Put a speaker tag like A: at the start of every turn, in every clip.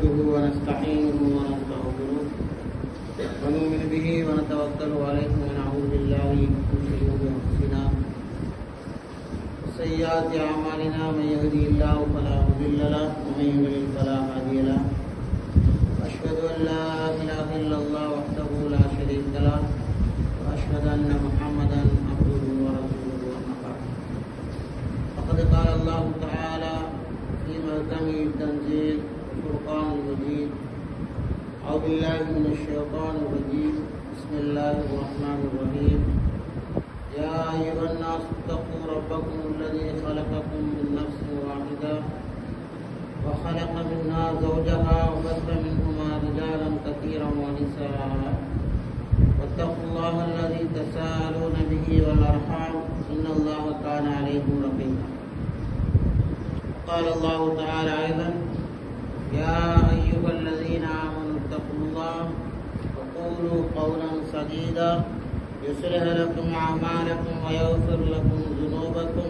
A: نحمده ونستعينه ونستغفره ونؤمن به ونتوكل عليه ونعوذ بالله من شرور أنفسنا وسيئات أعمالنا من يهده الله فلا مضل له ومن يضلل فلا هادي له أشهد أن لا إله إلا الله وحده لا شريك له وأشهد أن محمدا عبده ورسوله أما بعد فقد قال الله تعالى في محكم التنزيل الفرقان المجيد أعوذ بالله من الشيطان الرجيم بسم الله الرحمن الرحيم يا أيها الناس اتقوا ربكم الذي خلقكم من نفس واحدة وخلق منها زوجها وبث منهما رجالا كثيرا ونساء واتقوا الله الذي تساءلون به والأرحام إن الله كان عليكم رقيبا قال الله تعالى أيضا يا أيها الذين آمنوا اتقوا الله وقولوا قولا سديدا يصلح لكم أعمالكم ويغفر لكم ذنوبكم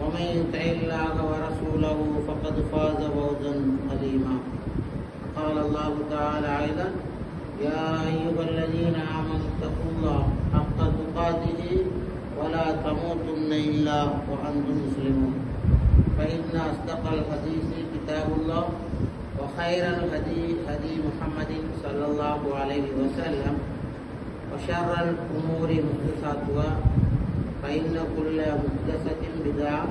A: ومن يطع الله ورسوله فقد فاز فوزا عظيما قال الله تعالى أيضا يا أيها الذين آمنوا اتقوا الله حق تقاته ولا تموتن إلا وأنتم مسلمون فإن أصدق الحديث كتاب الله وخير الهدي هدي محمد صلى الله عليه وسلم وشر الأمور محدثاتها فإن كل محدثة بدعة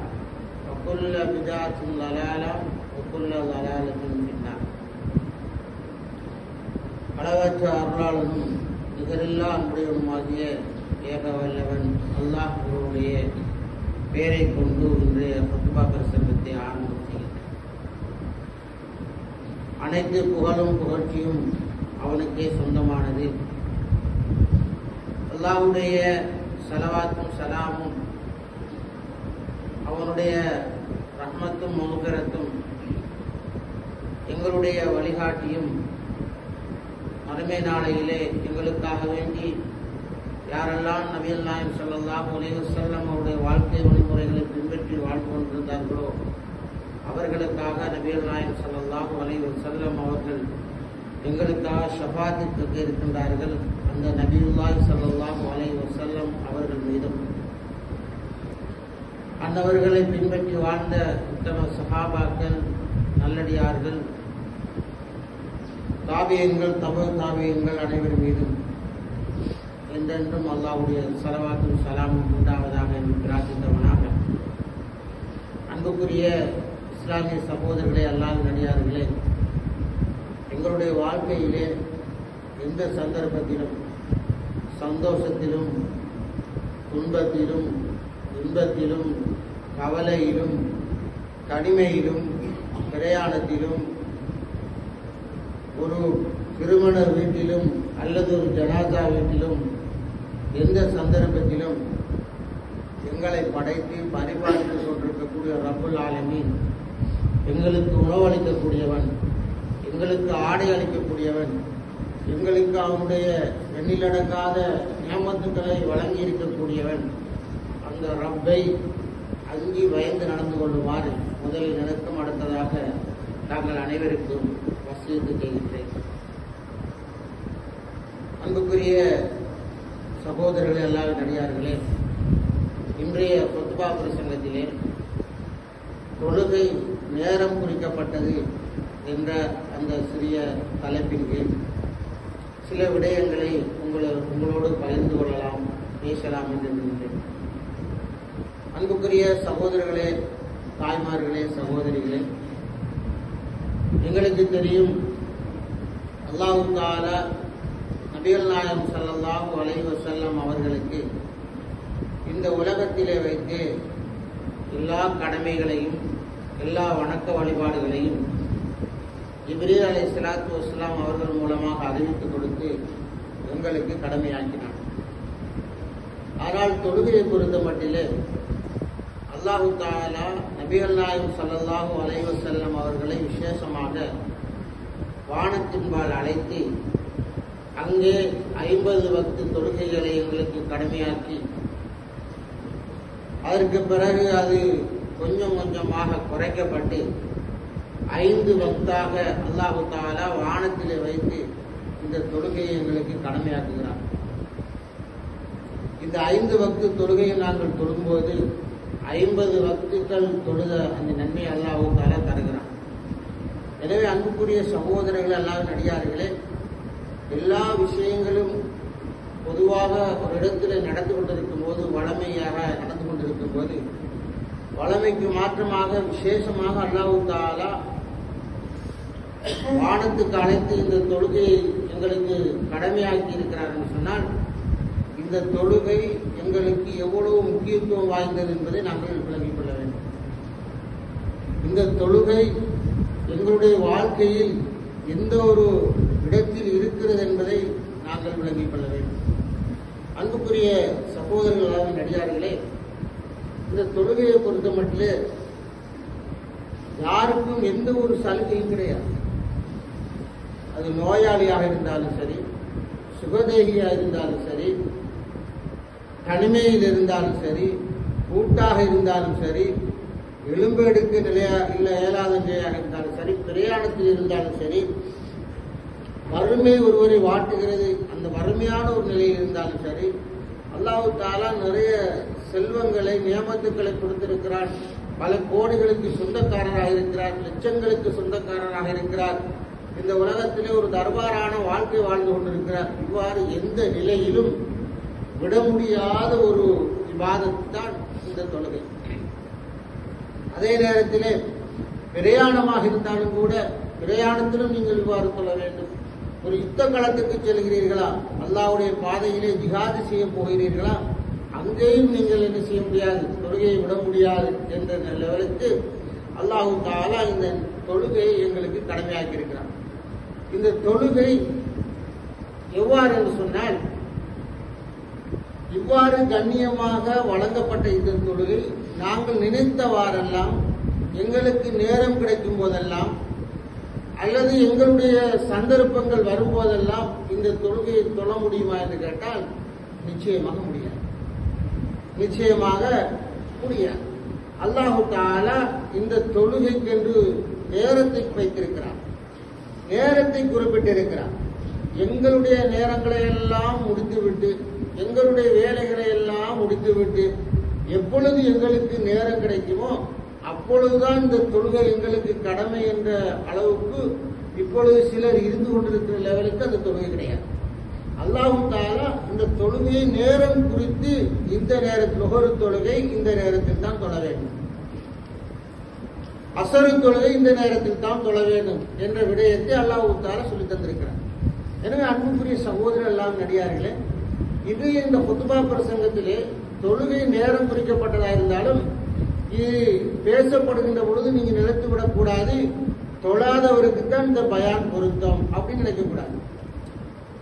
A: وكل بدعة ضلالة وكل ضلالة في النار. அளவற்ற அருளாளனும் நிகரில்லா அன்புடையவனுமாகிய ஏக வல்லவன் அல்லாஹ்வுடைய பெயரை கொண்டு இன்றைய ஃபத்வா பிரசங்கத்தை ஆரம்பம் செய்கிறேன். அனைத்து புகழும் புகழ்ச்சியும் அவனுக்கே சொந்தமானது. அல்லாஹ்வுடைய ஸலவாத்தும் சலாமும் அவனுடைய ரஹ்மத்தும் மஃபிரத்தும் எங்களுடைய வழிகாட்டியும் மறுமை நாளையிலே எங்களுக்காக வேண்டி யாரெல்லாம் நபிகள் நாயகம் ஸல்லல்லாஹு அலைஹி வஸல்லம் அவருடைய வாழ்க்கை வழிமுறைகளை பின்பற்றி வாழ்ந்து கொண்டிருந்தார்களோ அவர்களுக்காக நபிகள் நாயகம் ஸல்லல்லாஹு அலைஹி வஸல்லம் அவர்கள் எங்களுக்காக ஷஃபாஅத்துக்கு இருக்கின்றார்கள். அந்த நபியுல்லாஹி ஸல்லல்லாஹு அலைஹி வஸல்லம் அவர்கள் மீதும் அந்தவர்களை பின்பற்றி வாழ்ந்த உத்தம சஹாபாக்கள், நல்லடியார்கள், தாபியங்கள், தபு தாபியங்கள் அனைவர் மீதும் என்றென்றும் அல்லாஹ்வுடைய ஸலவாத்தும் சலாமும் உண்டாவதாக என்று பிரார்த்தித்தவனாக, அன்புக்குரிய இஸ்லாமிய சகோதரர்களே, அல்லாஹ் நடிகார்களே, எங்களுடைய வாழ்க்கையிலே எந்த சந்தர்ப்பத்திலும் சந்தோஷத்திலும் துன்பத்திலும் இன்பத்திலும் கவலையிலும் கடிமையிலும் பிரயாணத்திலும் ஒரு திருமண வீட்டிலும் அல்லது ஒரு ஜனாசா வீட்டிலும் எந்த சந்தர்ப்பத்திலும் எங்களை படைத்து பரிபாலித்துக் கொண்டிருக்கக்கூடிய ரப்புல் ஆலமீன், எங்களுக்கு உணவளிக்கக்கூடியவன், எங்களுக்கு ஆடை அளிக்கக்கூடியவன், எங்களுக்கு அவனுடைய எண்ணிலடங்காத நியமத்துக்களை வழங்கி இருக்கக்கூடியவன், அந்த ரப்பை அங்கி பயந்து நடந்து கொள்ளுமாறு முதலில் எனக்கும் அடுத்ததாக நாங்கள் அனைவருக்கும் வசியத்து செய்கின்றேன். அன்புக்குரிய சகோதரர்களே, எல்லாரும் நடிகார்களே, இன்றைய ஃபத்வா பிரசங்கத்திலே தொழுகை நேரம் குறிக்கப்பட்டது என்ற அந்த சிறிய தலைப்பின் கீழ் சில விடயங்களை உங்களோடு பகிர்ந்து கொள்ளலாம், பேசலாம் என்று நினைக்கிறேன். அன்புக்குரிய சகோதரர்களே, தாய்மார்களே, சகோதரிகளே, எங்களுக்கு தெரியும் அல்லாஹ் தஆலா நபிகள் நாயகம் ஸல்லல்லாஹு அலைஹி வஸல்லம் அவர்களுக்கு இந்த உலகத்திலே வைத்து எல்லா கடமைகளையும் எல்லா வணக்க வழிபாடுகளையும் ஜிப்ரீல் அலைஹிஸ்ஸலாத்து வஸ்ஸலாம் அவர்கள் மூலமாக அறிவித்துக் கொடுத்து எங்களுக்கு கடமையாக்கினார். ஆனால் தொழுகையை பொறுத்த மட்டிலே அல்லாஹ் தஆலா நபிகள் நாயகம் ஸல்லல்லாஹு அலைஹி வஸல்லம் அவர்களை விசேஷமாக வானத்தின்பால் அழைத்து அங்கே 50 வக்து தொழுகைகளை எங்களுக்கு கடமையாக்கி அதற்கு பிறகு அது கொஞ்சம் கொஞ்சமாக குறைக்கப்பட்டு 5 வக்தாக அல்லாஹு தஆலா வானத்திலே வைத்து இந்த தொழுகையை எங்களுக்கு கடமையாக்குகிறார். இந்த 5 வக்து தொழுகையை நாங்கள் தொழும்போது 50 வக்துக்கள் தொழுத அந்த நன்மை அல்லாஹு தஆலா தருகிறார். எனவே அன்புக்குரிய சகோதரர்கள், அல்லாஹ்வின் அடியார்களே, எல்லா விஷயங்களும் பொதுவாக ஒரு இடத்துல நடந்து கொண்டிருக்கும் போது, வளமையாக நடந்து கொண்டிருக்கும் போது, வளமைக்கு மாற்றமாக விசேஷமாக அல்லாஹ் தஆலா வானத்துக்கு அழைத்து இந்த தொழுகையை எங்களுக்கு கடமையாக்கி இருக்கிறார் என்று சொன்னால், இந்த தொழுகை எங்களுக்கு எவ்வளவு முக்கியத்துவம் வாய்ந்தது என்பதை நாங்கள் விளங்கிக் கொள்ள வேண்டும். இந்த தொழுகை எங்களுடைய வாழ்க்கையில் எந்த ஒரு இடத்தில் இருக்கிறது என்பதை நாங்கள் விளங்கிக் கொள்ள வேண்டும். அன்புக்குரிய சகோதரர்களாக நடிகார்களே, இந்த தொழுகையை பொறுத்த மட்டும் யாருக்கும் எந்த ஒரு சலுகையும் கிடையாது. அது நோயாளியாக இருந்தாலும் சரி, சுகதேகியாக இருந்தாலும் சரி, தனிமையில் இருந்தாலும் சரி, கூட்டாக இருந்தாலும் சரி, எலும்பெடுக்க இயலாத நிலையாக இருந்தாலும் சரி, பிரயாணத்தில் இருந்தாலும் சரி, வறுமை ஒருவரை வாட்டுகிறது, அந்த வறுமையான ஒரு நிலையில் இருந்தாலும் சரி, அல்லாஹ் தஆலா நிறைய செல்வங்களை நியமத்துக்களை கொடுத்திருக்கிறார். பல கோடிகளுக்கு சொந்தக்காரராக இருக்கிறார், லட்சங்களுக்கு சொந்தக்காரராக இருக்கிறார். இந்த உலகத்திலே ஒரு தர்பாரான வாழ்க்கை வாழ்ந்து கொண்டிருக்கிறார். இவ்வாறு எந்த நிலையிலும் விட முடியாத ஒரு இபாதத் தான் இந்த தொழுகை. அதே நேரத்திலே பிரயாணமாக இருந்தாலும் கூட, பிரயாணத்திலும் நீங்கள் இவ்வாறு சொல்ல வேண்டும். ஒரு யுத்த களத்துக்கு செல்கிறீர்களா, அல்லாஹ்வுடைய பாதையிலே ஜிஹாது செய்ய போகிறீர்களா, அங்கேயும் நீங்கள் என்ன செய்ய முடியாது, தொழுகையை விட முடியாது என்ற லெவலுக்கு அல்லாஹ் தஆலா இந்த தொழுகையை எங்களுக்கு கடமையாக்கி இருக்கிறார். இந்த தொழுகை எவ்வாறு என்று சொன்னால், இவ்வாறு கண்ணியமாக வழங்கப்பட்ட இந்த தொழுகை நாங்கள் நினைத்தவாறெல்லாம், எங்களுக்கு நேரம் கிடைக்கும் போதெல்லாம், அல்லது எங்களுடைய சந்தர்ப்பங்கள் வரும்போதெல்லாம் இந்த தொழுகையை தொழ முடியுமா என்று கேட்டால் நிச்சயமாக முடியாது. நிச்சயமாக முடியாது. அல்லாஹ் தஆலா இந்த தொழுகைக்கென்று நேரத்தை வைத்திருக்கிறார், நேரத்தை குறிப்பிட்டிருக்கிறார். எங்களுடைய நேரங்களை எல்லாம் முடித்துவிட்டு, எங்களுடைய வேலைகளை எல்லாம் முடித்துவிட்டு, எப்பொழுது எங்களுக்கு நேரம் கிடைக்குமோ அப்பொழுதுதான் இந்த தொழுகை எங்களுக்கு கடமை என்ற அளவுக்கு இப்பொழுது சிலர் இருந்து கொண்டிருக்கிற லெவலுக்கு அந்த தொழுகை கிடையாது. அல்லாஹ் தஆலா இந்த தொழுகையை நேரம் குறித்து, இந்த நேரத்தில் லுஹர் தொழுகை இந்த நேரத்தில் தான் தொழ வேண்டும், அஸர் தொழுகை இந்த நேரத்தில் தான் தொழ வேண்டும் என்ற விடயத்தை அல்லாஹ் தஆலா சொல்லி தந்திருக்கிறார். எனவே அன்புக்குரிய சகோதரர் எல்லாம் நடிகார்களே, இது இந்த குத்பா பிரசங்கத்திலே தொழுகை நேரம் குறிக்கப்பட்டதாக இருந்தாலும் இது பேசப்படுகின்ற பொழுது நீங்க நினைத்து விடக்கூடாது, தொழாதவருக்கு தான் இந்த பயான் பொருத்தம் அப்படின்னு நினைக்கக்கூடாது.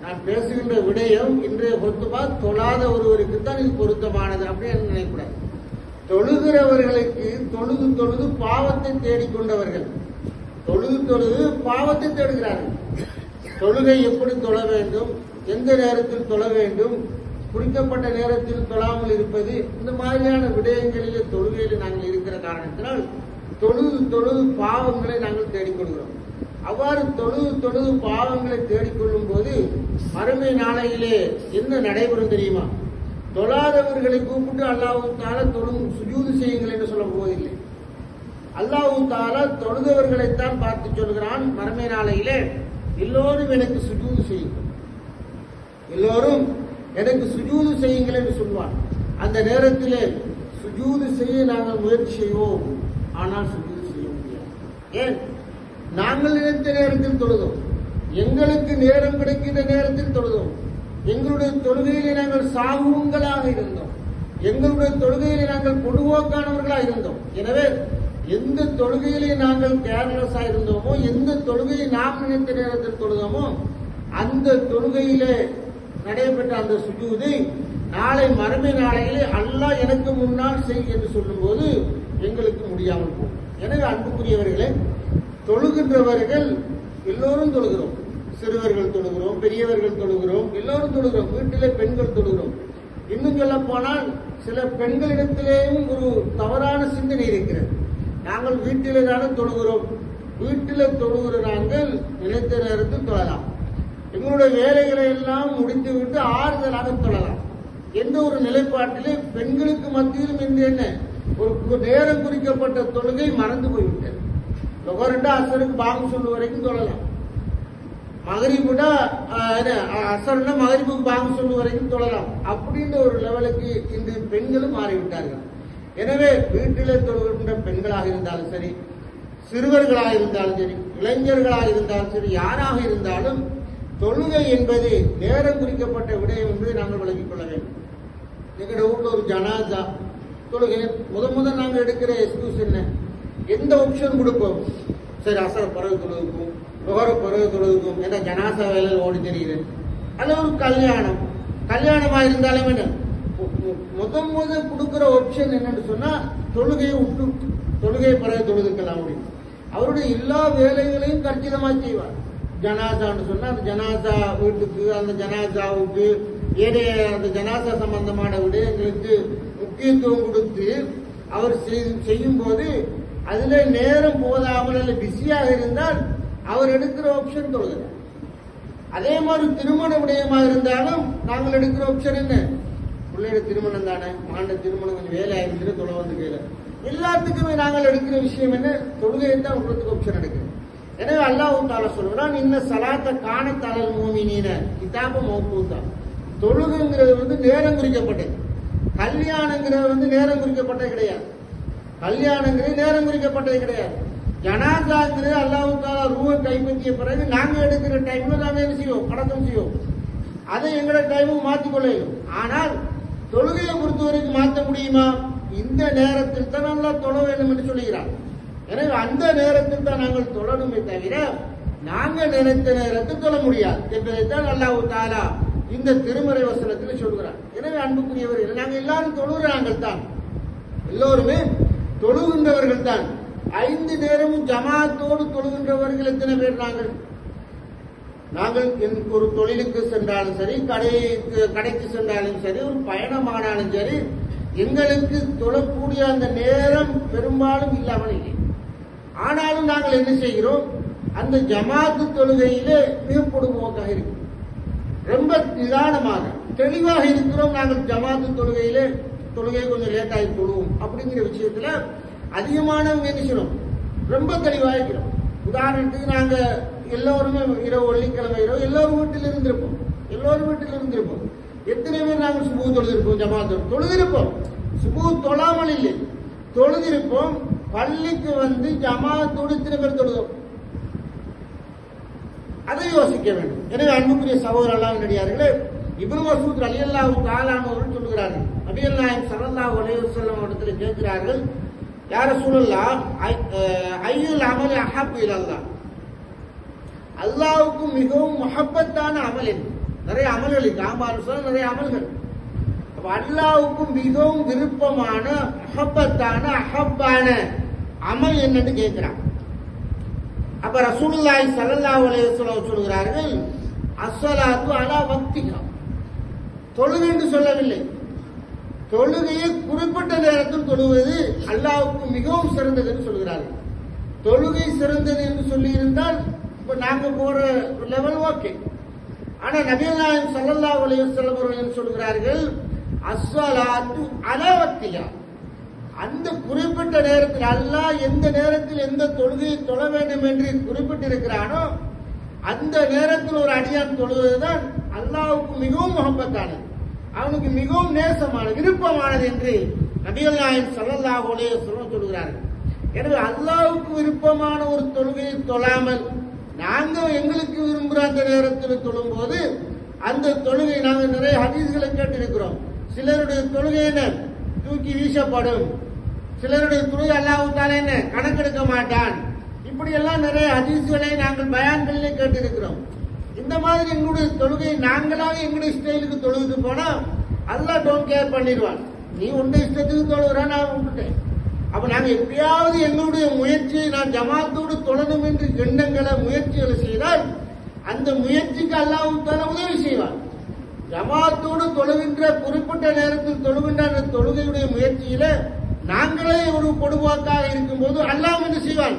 A: நான் பேசுகின்ற விடயம் இன்றைய குத்பா தொழாத ஒருவருக்கு தான் இது பொருத்தமானது அப்படின்னு நினைக்கக்கூடாது. தொழுகிறவர்களுக்கு தொழுது தொழுது பாவத்தை தேடிக்கொண்டவர்கள், தொழுது தொழுது பாவத்தை தேடுகிறார்கள். தொழுகை எப்படி தொழ வேண்டும், எந்த நேரத்தில் தொழ வேண்டும், குறிக்கப்பட்ட நேரத்தில் தொழாமல் இருப்பது, இந்த மாதிரியான விடயங்களிலே தொழுகையில் நாங்கள் இருக்கிற காரணத்தினால் தொழுது தொழுது பாவங்களை நாங்கள் தேடிக்கொள்கிறோம். அவ்வாறு தொழுது தொழுது பாவங்களை தேடிக்கொள்ளும் போது மறுமை நாளையிலே என்ன நடைபெறும் தெரியுமா? தொழாதவர்களை கூப்பிட்டு அல்லாஹ் தஆலா சுஜூது செய்யுங்கள் என்று சொல்ல போவதில்லை. அல்லாஹ் தஆலா தொழுதவர்களைத்தான் பார்த்து சொல்கிறான், மறுமை நாளையிலே எல்லோரும் எனக்கு சுஜூது செய்யுங்கள், எல்லோரும் எனக்கு சுஜூது செய்யுங்கள் என்று சொல்வான். அந்த நேரத்திலே சுஜூது செய்ய நாங்கள் முயற்சி செய்வோம், ஆனால் சுஜூது செய்ய முடியாது. ஏன்? நாங்கள் நினைத்த நேரத்தில் தொழுதோம், எங்களுக்கு நேரம் கிடைக்கின்ற நேரத்தில் தொழுதோம், எங்களுடைய தொழுகையிலே நாங்கள் சாகுங்களாக இருந்தோம், எங்களுடைய தொழுகையிலே நாங்கள் பொதுவோக்கானவர்களாக இருந்தோம். எனவே எந்த தொழுகையிலே நாங்கள் கேர்லெஸ்ஸா இருந்தோமோ, எந்த தொழுகையை நாம் நினைத்த நேரத்தில் தொழுதோமோ, அந்த தொழுகையிலே நடைபெற்ற அந்த சுஜூதை நாளை மறுமை நாளையிலே அல்லாஹ் எனக்கு முன்னால் செய் என்று சொல்லும் போது எங்களுக்கு முடியாமல் போகும். எனவே அன்புக்குரியவர்களே, தொழுகின்றவர்கள் எல்லோரும் தொழுகிறோம், சிறுவர்கள் தொழுகிறோம், பெரியவர்கள் தொழுகிறோம், எல்லோரும் தொழுகிறோம், வீட்டிலே பெண்கள் தொழுகிறோம். இன்னும் சொல்ல போனால் சில பெண்களிடத்திலேயும் ஒரு தவறான சிந்தனை இருக்கிறது. நாங்கள் வீட்டிலே தானே தொழுகிறோம், வீட்டில் தொழுகிற நாங்கள் நினைத்த நேரத்தில் தொழலாம். எங்களுடைய வேலைகளை எல்லாம் முடித்து விட்டு ஆறுதலாக தொழலாம். எந்த ஒரு நிலைப்பாட்டிலே பெண்களுக்கு மத்தியிலும் இந்த என்ன ஒரு நேரம் குறிக்கப்பட்ட தொழுகை மறந்து போய்விட்டது. லொகரண்டா அசருக்கு பாங்கு சொல்லு வரைக்கும் தொழலாம். மகரிபுடா அசர்னா மகரிபுக்கு பாங்கு சொல்லு வரைக்கும் தொழலாம். அப்படின்ற ஒரு லெவலுக்கு இன்று பெண்களும் மாறிவிட்டார்கள். எனவே வீட்டிலே தொழுகின்ற பெண்களாக இருந்தாலும் சரி, சிறுவர்களாக இருந்தாலும் சரி, இளைஞர்களாக இருந்தாலும் சரி, யாராக இருந்தாலும் தொழுகை என்பது நேரம் குறிக்கப்பட்ட விடயம் என்பதை நாங்கள் விளங்கிக் கொள்ள வேண்டும். எங்களுடைய ஊர்ல ஒரு ஜனாசா தொழுகை முதல் நாங்கள் எடுக்கிற எக்ஸ்கியூஸ் என்ன? எந்த ஆப்ஷன் கொடுப்போம்? சரி, அசர பிறகு தொழுதுக்கும், நுகர பிறகு தொழுதுக்கும், ஏன்னா ஜனாசா வேலையில் ஓடி தெரியுது. அல்ல ஒரு கல்யாணமா இருந்தாலும் என்ன முதல் கொடுக்கிற ஆப்ஷன் என்னன்னு சொன்னா தொழுகையை விட்டு தொழுகையை பிறகு தொழுதுக்கலாம் முடியும். அவருடைய எல்லா வேலைகளையும் கச்சிதமா செய்வார். ஜனாசான்னு சொன்னா அந்த ஜனாசா வீட்டுக்கு, அந்த ஜனாசாவுக்கு ஏனைய அந்த ஜனாசா சம்பந்தமான விடயங்களுக்கு முக்கியத்துவம் கொடுத்து அவர் செய்யும் போது அதுல நேரம் போதாமல் அல்ல பிஸியாக இருந்தால் அவர் எடுக்கிற ஆப்ஷன் தொழுகிறார். அதே மாதிரி திருமண விடயமாக இருந்தாலும் நாங்கள் எடுக்கிற ஆப்ஷன் என்ன? பிள்ளையோட திருமணம் தானே, மகண்ட திருமணம் கொஞ்சம் வேலை ஆயிடுச்சு தொலை வந்து கையில. எல்லாத்துக்குமே நாங்கள் எடுக்கிற விஷயம் என்ன? தொழுகையை தான் உங்களுக்கு ஆப்ஷன் எடுக்கிறோம். எனவே அல்லாஹ் தஆலா சொல்றான், இன்ன ஸலாத்த கானத் அலல் முஃமினீன கிதாப மௌகூதா. தொழுகைங்கிறது நேரம் குறிக்கப்பட்டது. கல்யாணங்கிறது நேரம் குறிக்கப்பட்டது கிடையாது. கல்யாணங்கிறது நேரம் குறிக்கப்பட்டது கிடையாது. ஜனாசாங்கிறது அல்லாஹ் தஆலா ரூஹை கைப்பற்றிய பிறகு நாங்க எடுக்கிற டைம்ல நாங்க என்ன செய்வோம்? கடத்தம் செய்வோம். அதை எங்களோட டைமும் மாற்றிக்கொள்ளும். ஆனால் தொழுகையை பொறுத்த வரைக்கும் மாற்ற முடியுமா? இந்த நேரத்தில் தான் அல்லாஹ் தொழ வேண்டும் என்று சொல்லுகிறார். எனவே அந்த நேரத்தில் தான் நாங்கள் தொழணுமே தவிர நாங்கள் நினைத்த நேரத்தில் தொழ முடியாது என்பதைத்தான் அல்லாஹ் தஆலா இந்த திருமறை வசனத்தில் சொல்கிறார். எனவே அன்புக்குரியவர்கள், நாங்கள் எல்லாரும் தொழுகிறார்கள் தான், எல்லோருமே தொழுகின்றவர்கள் தான். 5 நேரமும் ஜமாத்தோடு தொழுகின்றவர்கள் எத்தனை பேர்? நாங்கள் ஒரு தொழிலுக்கு சென்றாலும் சரி, கடைக்கு சென்றாலும் சரி, ஒரு பயணமானாலும் சரி, எங்களுக்கு தொழக்கூடிய அந்த நேரம் பெரும்பாலும் இல்லாமல் இல்லை. ஆனாலும் நாங்கள் என்ன செய்கிறோம்? அந்த ஜமாத்து தொழுகையிலே மிக பொதுவாக இருக்கிறோம். ரொம்ப நிதானமாக தெளிவாக இருக்கிறோம். நாங்கள் ஜமாத்து தொழுகையிலே தொழுகை கொஞ்சம் லேட்டாகி தொழுவோம் அப்படிங்கிற விஷயத்துல அதிகமானவங்க என்ன செய்யணும்? ரொம்ப தெளிவாக இருக்கிறோம். உதாரணத்துக்கு நாங்க எல்லோருமே இரவு வெள்ளிக்கிழமை இரவு எல்லோரும் வீட்டில் இருந்திருப்போம். எத்தனை பேர் நாங்கள் சுபூ தொழுதிருப்போம்? ஜமாத்து தொழுதிருப்போம். சுபூ தொழாமல் இல்லை, தொழுதிருப்போம். பள்ளிக்கு வந்து ஜமாத்தோடு எத்தனை பேர் தொழுதோம்? அதை யோசிக்க வேண்டும். எனவே அன்புக்குரிய சகோதரர்களால் நடிகார்களே, இப்னு மஸ்ஊத் ரலியல்லாஹு தஆலா அவர்கள் சொல்கிறார்கள், நபிகள் நாயகம் ஸல்லல்லாஹு அலைஹி வஸல்லம் இடத்தில் கேட்கிறார்கள், யா ரசூலல்லாஹ், ஐயுல் அமல் அஹப் இலல்லாஹ், அல்லாஹ்வுக்கு மிகவும் முஹப்பத்தான அமல் என்ன? நிறைய அமல்கள் இருக்கு, ஆமாம் சொல்ல நிறைய அமல்கள். அப்ப அல்லாஹ்வுக்கு மிகவும் விருப்பமான முஹப்பத்தான அஹப்பான அமல் என்னன்னு கேட்கிறான். அப்ப ரசூலுல்லாஹி ஸல்லல்லாஹு அலைஹி வஸல்லம் சொல்கிறார்கள், அஸ்ஸலாத்து அலா வக்திஹா. தொழுகை என்று சொல்லவில்லை, தொழுகையை குறிப்பிட்ட நேரத்தில் தொழுவது அல்லாஹ்வுக்கு மிகவும் சிறந்தது என்று சொல்கிறார்கள். தொழுகை சிறந்தது என்று சொல்லி இருந்தால் இப்ப நாங்க போற லெவல் ஓகே. ஆனா நபிகள் நாயகம் ஸல்லல்லாஹு அலைஹி வஸல்லம் அவர்கள் சொல்கிறார்கள், அஸ்ஸலாத்து அலா வக்திஹா. அந்த குறிப்பிட்ட நேரத்தில் அல்லாஹ் எந்த நேரத்தில் எந்த தொழுகையை தொழ வேண்டும் என்று குறிப்பிட்டிருக்கிறானோ அந்த நேரத்தில் ஒரு அடியான் தொழுவதுதான் அல்லாஹ்வுக்கு மிகவும் முஹப்பத்தானது, அவனுக்கு மிகவும் நேசமானது, விருப்பமானது என்று நபிகள் நாயகம் ஸல்லல்லாஹு அலைஹி வஸல்லம் சொல்கிறார்கள். எனவே அல்லாஹ்வுக்கு விருப்பமான ஒரு தொழுகையை தொழாமல் நாங்க எங்களுக்கு விரும்புகிற அந்த நேரத்தில் தொழும் போது அந்த தொழுகை நாங்கள் நிறைய ஹதீஸ்களை கேட்டிருக்கிறோம். சிலருடைய தொழுகை என்ன தூக்கி வீசப்படும், சிலருடைய தொழுகை அல்லாஹ் தஆலா என்ன கணக்கெடுக்க மாட்டான். இப்படி எல்லாம் நிறைய ஹதீஸ்களை நாங்கள் பயான்களிலே கேட்டிருக்கிறோம். இந்த மாதிரி எங்களுடைய தொழுகை நாங்களாக எங்களுடைய ஸ்டைலுக்கு தொழுது போனா அல்லாஹ் டோன்ட் கேர் பண்ணிடுவான். நீ உண்ட இஷ்டத்துக்கு தொழுகிறா, நான் விட்டுட்டேன். அப்ப நாங்க எப்படியாவது எங்களுடைய முயற்சியை நான் ஜமாத்தோடு தொழணும் என்று எண்ணங்களை முயற்சிகளை செய்தால் அந்த முயற்சிக்கு அல்லாஹ் தஆலா உதவி செய்வான். ஜமாத்தோடு தொழுகின்ற குறிப்பிட்ட நேரத்தில் தொழுகின்ற அந்த தொழுகையுடைய முயற்சியில நாங்களே ஒரு பொதுவாக்காக இருக்கும் போது அல்லாஹ் என்ன செய்வான்?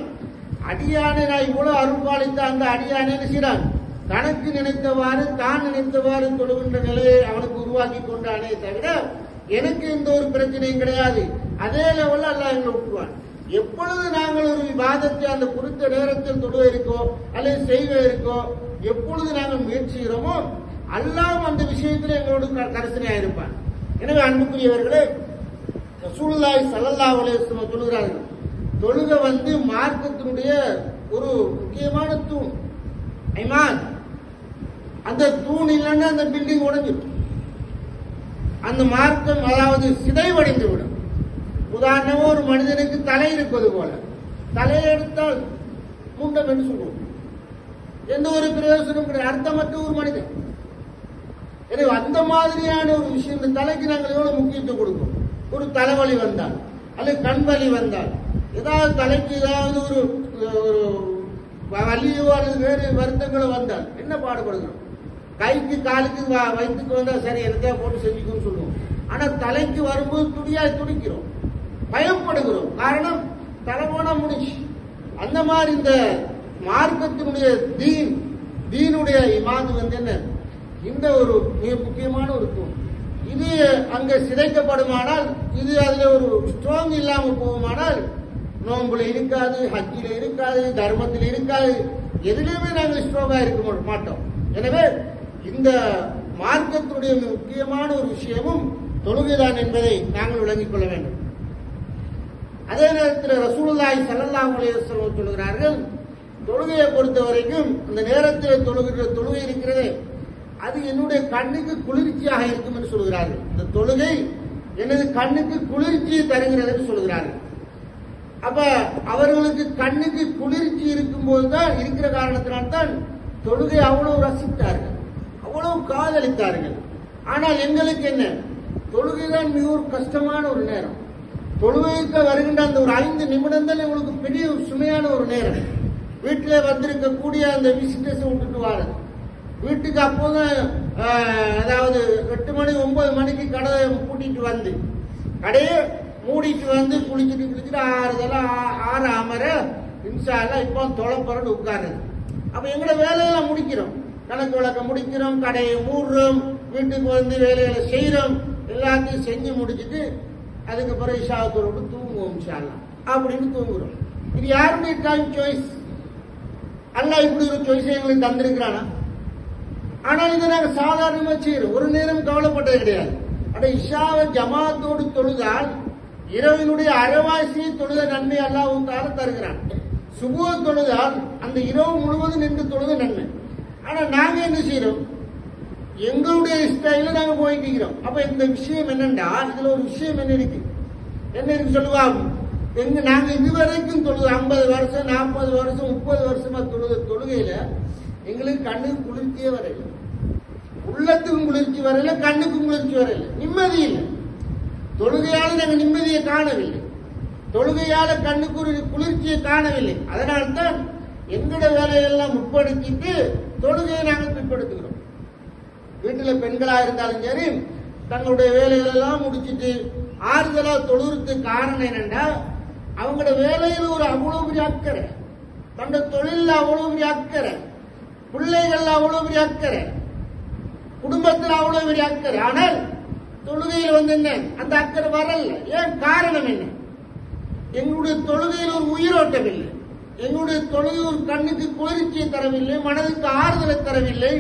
A: அடியானை நான் இவ்வளவு அருள்பாலித்த அந்த அடியானை செய்றான் தனக்கு நினைத்தவாறு தான் நினைத்தவாறு தொழுகின்ற நிலையை அவனுக்கு உருவாக்கி கொண்டானே தவிர எனக்கு எந்த ஒரு பிரச்சனையும் கிடையாது. அதே லெவலில் அல்லாஹ் எங்களை விட்டுருவான். எப்பொழுது நாங்கள் ஒரு விவாதத்தை அந்த குறித்த நேரத்தில் தொழுவ இருக்கோ அல்லது செய்வ இருக்கோ எப்பொழுது நாங்கள் முயற்சிக்கிறோமோ அல்லாஹ் அந்த விஷயத்தில் எங்களோடு கரிசனையாக இருப்பான். எனவே அன்புக்குரியவர்களே, ரசூலுல்லாஹி ஸல்லல்லாஹு அலைஹி வஸல்லம் சொல்கிறார்கள், தொழுகை மார்க்கத்தினுடைய ஒரு முக்கியமான தூண். ஐமான், அந்த தூண் இல்லைன்னா அந்த பில்டிங் உடைஞ்சிடும். அந்த மார்க்கம் அதாவது சிதைவடைந்து விடும். உதாரணமா ஒரு மனிதனுக்கு தலை இருப்பது போல, தலையை எடுத்தால் முண்டம் என்று சொல்லுவோம், எந்த ஒரு பிரயோசனம் கிடையாது, அர்த்தமற்ற ஒரு மனிதன். எனவே அந்த மாதிரியான ஒரு விஷயம், இந்த தலைக்கு நாங்கள் எவ்வளவு முக்கியத்துவம் கொடுக்கும். ஒரு தலைவலி வந்தால் அல்லது கண் வலி வந்தால், ஏதாவது தலைக்கு ஏதாவது ஒரு வலியோ அல்லது வேறு வருத்தங்களோ வந்தால் என்ன பாடுபடுகிறோம். கைக்கு காலுக்கு வயிற்றுக்கு வந்தா சரி எனக்கா போட்டு செஞ்சுக்கணும்னு சொல்லுவோம். ஆனா தலைக்கு வரும்போது துடியாய் துடிக்கிறோம், பயப்படுகிறோம். காரணம், தலைவோனா முடிச்சு. அந்த மாதிரி இந்த மார்க்கத்தினுடைய தீனுடைய இமாது என்ன, இந்த ஒரு மிக முக்கியமான ஒரு தூண். இது அங்க சிதைக்கப்படுமானால், இது அதுல ஒரு ஸ்ட்ராங் இல்லாமல் போகுமானால் நோம்புல இருக்காது, ஹஜ்ஜில இருக்காது, தர்மத்தில் இருக்காது, எதுலையுமே நாங்கள் ஸ்ட்ராங்கா இருக்க மாட்டோம். எனவே இந்த மார்க்கத்தினுடைய முக்கியமான ஒரு விஷயமும் தொழுகைதான் என்பதை நாங்கள் விளங்கிக் கொள்ள வேண்டும். அதே நேரத்தில் ரசூலுல்லாஹி ஸல்லல்லாஹு அலைஹி வஸல்லம் சொல்கிறார்கள், தொழுகையை பொறுத்த வரைக்கும் இந்த நேரத்தில் தொழுகிற தொழுகை இருக்கிறதே அது என்னுடைய கண்ணுக்கு குளிர்ச்சியாக இருக்கும் என்று சொல்கிறார்கள். இந்த தொழுகை எனது கண்ணுக்கு குளிர்ச்சியை தருகிறது என்று சொல்கிறார்கள். அப்ப அவர்களுக்கு கண்ணுக்கு குளிர்ச்சி இருக்கும் போதுதான், இருக்கிற காரணத்தினால்தான் தொழுகை அவ்வளவு ரசித்தார்கள், அவ்வளவு காதலித்தார்கள். ஆனால் எங்களுக்கு என்ன, தொழுகைதான் மிக ஒரு கஷ்டமான ஒரு நேரம். தொழுகைக்கு வருகின்ற அந்த ஒரு 5 நிமிடங்கள் எங்களுக்கு பெரிய ஒரு சுமையான ஒரு நேரம். வீட்டில் வந்திருக்கக்கூடிய அந்த விசிட்டர்ஸை விட்டுட்டு வாரது, வீட்டுக்கு அப்போதான் அதாவது 8 மணி 9 மணிக்கு கடையை கூட்டிட்டு வந்து கடையை மூடிட்டு வந்து குளிச்சுட்டு ஆறு அமர இன்ஷா அல்லாஹ் இப்போ தொலைப்பறன்னு உட்காருது. அப்ப எங்களோட வேலையெல்லாம் முடிக்கிறோம், கணக்கு வழக்கம் முடிக்கிறோம், கடையை மூடுறோம், வீட்டுக்கு வந்து வேலைகளை செய்யறோம், எல்லாத்தையும் செஞ்சு முடிச்சுட்டு அதுக்கு பிறகு இஷாவுக்கு விட்டு தூங்குவோம் இன்ஷா அல்லாஹ் அப்படின்னு தூங்குறோம். இது யாருடைய டைம் சாய்ஸ்? அல்லாஹ் இப்படி ஒரு சாய்ஸ் எங்களுக்கு தந்திருக்கிறானா? ஆனால் இதை நாங்கள் சாதாரணமா செய்யறோம், ஒரு நேரம் கவலைப்பட்டது கிடையாது. அட இஷாவை ஜமாத்தோடு தொழுதால் இரவினுடைய அரைவாசியை தொழுத நன்மை அல்லாஹ் தருகிறான். சுபுஹ தொழுதால் அந்த இரவு முழுவதும் நின்று தொழுத நன்மை. ஆனா நாங்க என்ன செய்யறோம், எங்களுடைய ஸ்டைல நாங்க போயிட்டு இருக்கிறோம். அப்ப இந்த விஷயம் என்னன்னா, இதுல ஒரு விஷயம் என்ன இருக்கு சொல்லுவாங்க. நாங்க இதுவரைக்கும் தொழுது 50 வருஷம் 40 வருஷம் 30 வருஷமா தொழுத தொழுகையில எங்களுக்கு கண்ணுக்கு குளிர்ச்சியே வரையில, உள்ளத்துக்கும் குளிர்ச்சி வரையில, கண்ணுக்கும் குளிர்ச்சி வரையில, நிம்மதி இல்லை. தொழுகையால நாங்கள் நிம்மதியை காணவில்லை, தொழுகையால கண்ணுக்கு ஒரு குளிர்ச்சியை காணவில்லை. அதனால்தான் எங்களோட வேலையெல்லாம் முற்படுத்திட்டு தொழுகையை நாங்கள் பிற்படுத்துகிறோம். வீட்டில் பெண்களா இருந்தாலும் சரி, தங்களுடைய வேலைகள் எல்லாம் முடிச்சுட்டு ஆறுதலா தொழுறதுக்கு காரணம் என்னன்னா, அவங்களோட வேலையில் ஒரு அவ்வளவு பெரிய அக்கறை, தன்னோட தொழில அவ்வளவு பெரிய அக்கறை, பிள்ளைகள் அவ்வளவு பெரிய அக்கறை, குடும்பத்தில் அவ்வளவு பெரிய அக்கறை. ஆனால் தொழுகையில் என்ன அந்த அக்கறை வரல. ஏன் காரணம் என்ன? எங்களுடைய தொழுகையில் ஒரு உயிரோட்டம் இல்லை, எங்களுடைய தொழுகை ஒரு கண்ணுக்கு குளிர்ச்சியை தரவில்லை, மனதுக்கு ஆறுதலை தரவில்லை.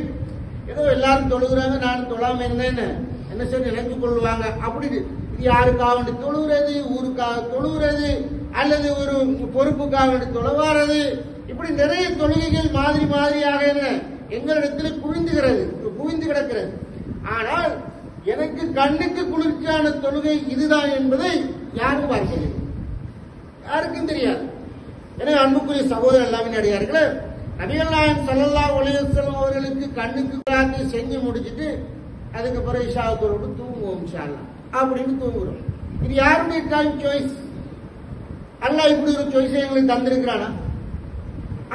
A: ஏதோ எல்லாரும் தொழுகிறாங்க, நானும் தொழாம இருந்தேன் என்ன சொல்லி நினைத்துக் கொள்வாங்க. அப்படி இது யாருக்காக வேண்டி தொழுகிறது, ஊருக்காக தொழுகிறது, அல்லது ஒரு பொறுப்புக்காக வேண்டி தொழுவாரது, இப்படி நிறைய தொழுகைகள் மாதிரி மாதிரியாக எங்களிடத்தில் குவிந்து கிடக்கிறது. ஆனால் எனக்கு கண்ணுக்கு குளிர்ச்சியான தொழுகை இதுதான் என்பதை யாரும் பார்க்கிறது, யாருக்கும் தெரியாது. எனவே அன்புக்குரிய சகோதரர் எல்லாமே அடியார்களே, நபிகள் நாயகம் ஸல்லல்லாஹு அலைஹி வஸல்லம் அவர்களுக்கு கண்ணுக்கு குளிர்ச்சி செஞ்சு முடிச்சுட்டு அதுக்கு பிறகு இஷாவுக்கு தூங்குவோம் இன்ஷா அல்லாஹ் அப்படின்னு தூங்குறோம். இது யாருடைய டைம் சாய்ஸ்? அல்லாஹ் இப்படி ஒரு சாய்ஸ் எங்களுக்கு தந்திருக்கிறானா?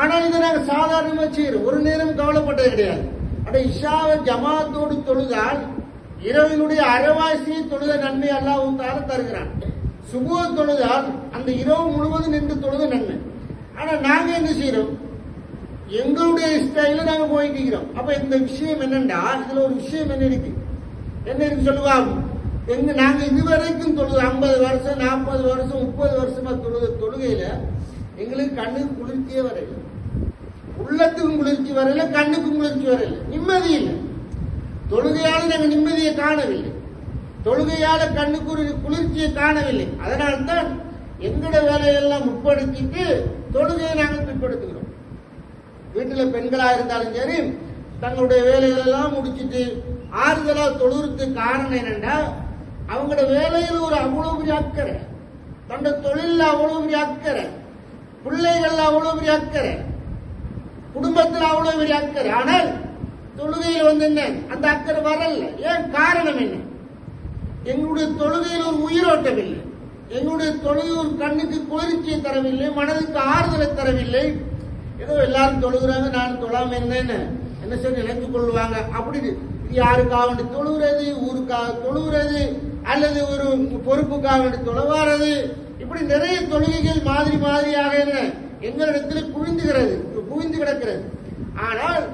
A: ஆனால் இதை நாங்கள் சாதாரணமா செய்யறோம், ஒரு நேரம் கவலைப்பட்டது கிடையாது. அட இஷாவை ஜமாத்தோடு தொழுதால் இரவினுடைய அரைவாசியை தொழுத நன்மை அல்லாஹ் தருகிறான். சுபுஹ தொழுதால் அந்த இரவு முழுவதும் நின்று தொழுத நன்மை. ஆனா நாங்க என்ன செய்யறோம், எங்களுடைய ஸ்டைல நாங்க போயிட்டு இருக்கிறோம். அப்ப இந்த விஷயம் என்னன்னா, இதுல ஒரு விஷயம் என்ன இருக்கு சொல்லுவாங்க. நாங்க இதுவரைக்கும் தொழுது 50 வருஷம் 40 வருஷம் 30 வருஷமா தொழுகையில எங்களுக்கு கண்ணுக்கு குளிர்ச்சியே வரையில, உள்ளத்துக்கும் குளிர்ச்சி வரையில, கண்ணுக்கும் குளிர்ச்சி வரையில, நிம்மதி இல்லை. தொழுகையால நாங்க நிம்மதியை காணவில்லை, தொழுகையால கண்ணுக்கு ஒரு குளிர்ச்சியை காணவில்லை. அதனால்தான் எங்கட வேலையெல்லாம் முற்படுத்திட்டு தொழுகையை நாங்கள் பிற்படுத்துகிறோம். வீட்டுல பெண்களா இருந்தாலும் சரி, தங்களுடைய வேலைகள் எல்லாம் முடிச்சுட்டு ஆறுதலா தொழுறதுக்கு காரணம் என்னன்னா, அவங்களோட வேலையில் ஒரு அவ்வளவு பெரிய அக்கறை, தன்னோட தொழில அவ்வளவு பெரிய அக்கறை, பிள்ளைகள் அவ்வளவு பெரிய அக்கறை, குடும்பத்தில் அவ்வளவு பெரிய அக்கறை. ஆனால் தொழுகையில் என்ன அந்த அக்கறை வரல. ஏன் காரணம் என்ன? எங்களுடைய தொழுகையில் ஒரு உயிரோட்டம் இல்லை, எங்களுடைய தொழுகை ஒரு கண்ணுக்கு குளிர்ச்சியை தரவில்லை, மனதுக்கு ஆறுதலை தரவில்லை. ஏதோ எல்லாரும் தொழுகிறாங்க, நான் தொழாம என்ன செய்ய நினைத்துக் கொள்வாங்க. அப்படி யாருக்காக வேண்டி தொழுகிறது, ஊருக்காக தொழுகிறது, அல்லது ஒரு பொறுப்புக்காக வேண்டி தொழவாரது, இப்படி நிறைய தொழுகைகள் மாதிரி மாதிரியாக எங்களிடத்தில் குவிந்து கிடக்கிறது. ஆனால்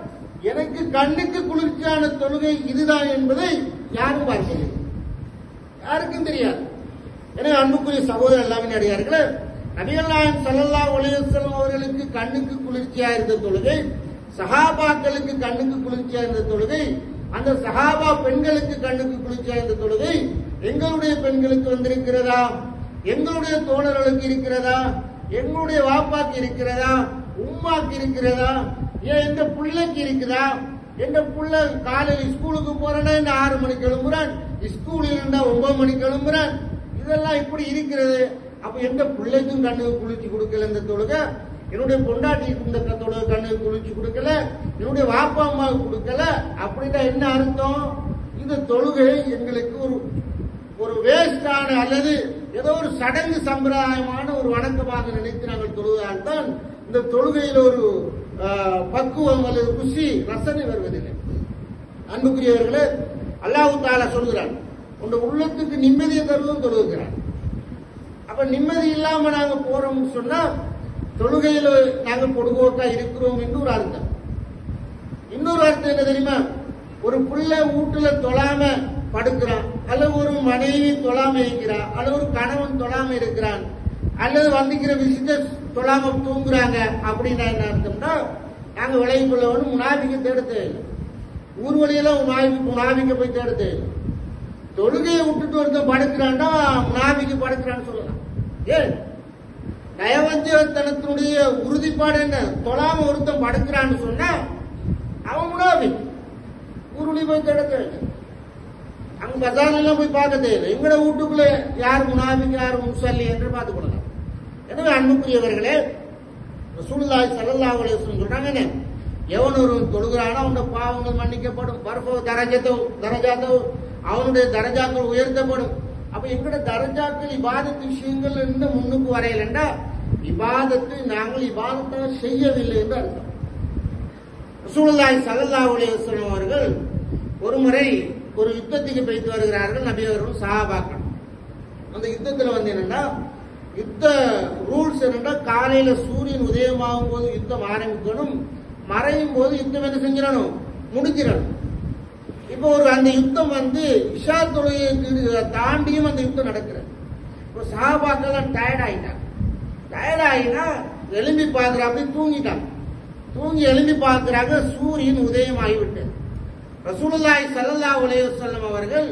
A: எனக்கு கண்ணுக்கு குளிர்ச்சியான தொழுகை இதுதான் என்பதை யாரும் பார்க்கவில்லை, யாருக்கும் தெரியாது. எனவே அன்புக்குரிய சகோதரர் எல்லாமே அடியார்களே, நபிகள் நாயகம் ஸல்லல்லாஹு அலைஹி வஸல்லம் அவர்களுக்கு கண்ணுக்கு குளிர்ச்சியா இருந்த தொழுகை, சஹாபாக்களுக்கு கண்ணுக்கு குளிர்ச்சியா இருந்த தொழுகை, அந்த சஹாபா பெண்களுக்கு கண்ணுக்கு குளிர்ச்சியா இருந்த தொழுகை எங்களுடைய பெண்களுக்கு வந்திருக்கிறதா? எங்களுடைய தோழர்களுக்கு இருக்கிறதா? எங்களுடைய வாப்பாக்கு இருக்கிறதா? உம்மாக்கு இருக்கிறதா? ஏன் எந்த பிள்ளைக்கு இருக்குதா? எந்த பிள்ளை காலையில் ஸ்கூலுக்கு போறேன்னா 6 மணிக்கு எழும்புறான், ஸ்கூலில் இருந்தா 9 மணிக்கு எழும்புறான். இதெல்லாம் இப்படி இருக்கிறது. அப்ப எந்த பிள்ளைக்கும் கண்ணுக்கு குளிர்ச்சி கொடுக்கல இந்த தொழுகை, என்னுடைய பொண்டாட்டிக்கு இந்த தொழுகை கண்ணுக்கு குளிர்ச்சி கொடுக்கல, என்னுடைய வாப்பா அம்மாவுக்கு கொடுக்கல. அப்படின்னா என்ன அர்த்தம்? இந்த தொழுகை எங்களுக்கு ஒரு வேஸ்டான அல்லது ஏதோ ஒரு சடங்கு சம்பிரதாயமான ஒரு வணக்கமாக நினைத்து நாங்கள் தொழுவதால் தான் இந்த தொழுகையில் ஒரு பக்குவம் அல்லது ருசி ரசனை வருவதில்லை. அன்புக்குரியவர்களே, அல்லாஹ் தஆலா சொல்கிறான், உங்க உள்ளத்துக்கு நிம்மதியை தருவதும் தொழுகிறான். அப்ப நிம்மதி இல்லாம நாங்க போறோம்னு சொன்னா தொழுகையில நாங்க பொடுபோக்கா இருக்கிறோம் என்று ஒரு அர்த்தம். இன்னொரு அர்த்தம் என்ன தெரியுமா? ஒரு பிள்ளை வீட்டுல தொழாம படுக்கிறான், அல்லது ஒரு மனைவி தொழாம இருக்கிறான், அல்லது ஒரு கணவன் தொழாம இருக்கிறான், அல்லது வந்திக்கிற விசிட்டர்ஸ் தொழாம தூங்குறாங்க. அப்படின்னா என்ன அர்த்தம்னா, நாங்க விலகி கொள்ளவனும் முனாபிக்க தேட தேவையில்லை, ஊர் வழியெல்லாம் முனாபிக்க போய் தேட தேவையில்லை. தொழுகையை விட்டுட்டு ஒருத்தன் படுக்கிறான்னா முனாபிக்கு படுக்கிறான்னு சொல்லலாம். ஏன் நயவஞ்சகத்தனத்தினுடைய உறுதிப்பாடு என்ன? தொழாம ஒருத்தன் படுக்கிறான்னு சொன்னா அவன் முனாபி. ஊருளி போய் தேட தேவையில்லை, அங்க பஜார்ல எல்லாம் போய் பார்க்க தேவையில்லை. எங்கட வீட்டுக்குள்ள யார் முனாபிக்கு யார் முசல்லி என்று பார்த்துக் கொள்ளலாம். எனவே அன்புக்குரியவர்களே, ரசூலுல்லாஹி ஸல்லல்லாஹு அலைஹி வஸல்லம் சொல்றாங்க, எவன் ஒரு தொழுகிறானோ அவனுடைய பாவங்கள் மன்னிக்கப்படும், பர்ஃபோ தரஜாத்தோ அவனுடைய தரஜாக்கள் உயர்த்தப்படும். அப்ப எங்கட தரஜாக்கள் இபாதத்து விஷயங்கள் இன்னும் முன்னுக்கு வரையலண்டா இபாதத்து நாங்கள் இபாதத்தை செய்யவில்லை என்று அர்த்தம். ரசூலுல்லாஹி ஸல்லல்லாஹு அலைஹி வஸல்லம் அவர்கள் ஒரு முறை ஒரு யுத்தத்துக்கு போய்த்து வருகிறார்கள், நபி அவர்களும் சஹாபாக்கள். அந்த யுத்தத்தில் என்னன்னா, யுத்த ரூல்ஸ் என்னன்னா, காலையில சூரியன் உதயமாகும் போது யுத்தம் ஆரம்பிக்கணும், மறையும் போது யுத்தம் என்ன செஞ்சிடணும், முடிஞ்சிடணும். இப்போ அந்த யுத்தம் இஷா தொழுகையை தாண்டியும் அந்த யுத்தம் நடக்கிறது. இப்போ சஹாபாக்கள் டயர்ட் ஆயிட்டாங்க. டயர்ட் ஆகினா எழும்பி பார்க்கிறாங்க, தூங்கிட்டாங்க. தூங்கி எழும்பி பார்க்கிறாங்க, சூரியன் உதயம் ஆகிவிட்டது. ரசூலுல்லாஹி ஸல்லல்லாஹு அலைஹி வஸல்லம் அவர்கள்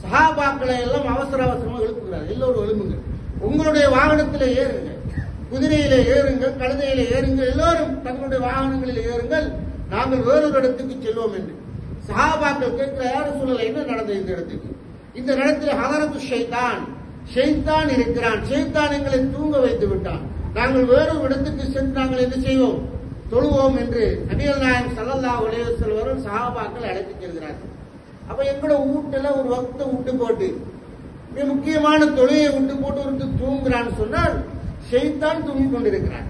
A: சஹாபாக்களை எல்லாம் அவசர அவசரமா எழுப்புகிறார். எல்லோரும் எழும்புங்க, உங்களுடைய வாகனத்தில் ஏறுங்க, குதிரையில ஏறுங்கள், கழுதையில ஏறுங்கள், எல்லோரும் தங்களுடைய வாகனங்களில் ஏறுங்கள், நாங்கள் வேறொரு இடத்துக்கு செல்வோம் என்று. சஹாபாக்கள் கேட்கிற, யாரும் சொல்லல, என்ன நடந்தது இந்த இடத்துக்கு? இந்த இடத்துல ஹதரத்து ஷைத்தான் இருக்கிறான், ஷைத்தான் எங்களை தூங்க வைத்து விட்டான், நாங்கள் வேறொரு இடத்துக்கு சென்று நாங்கள் என்ன செய்வோம், தொழுவோம் என்று நபிகள் நாயகம் ஸல்லல்லாஹு அலைஹி வஸல்லம் சஹாபாக்கள் அழைத்து செல்கிறார்கள். அப்ப எங்களோட வீட்டுல ஒரு வக்தை விட்டு போட்டு மிக முக்கியமான தொழுகையை விட்டு போட்டு ஒரு தூங்குறான்னு சொன்னால் ஷைத்தான் தூங்கிக் கொண்டிருக்கிறார்.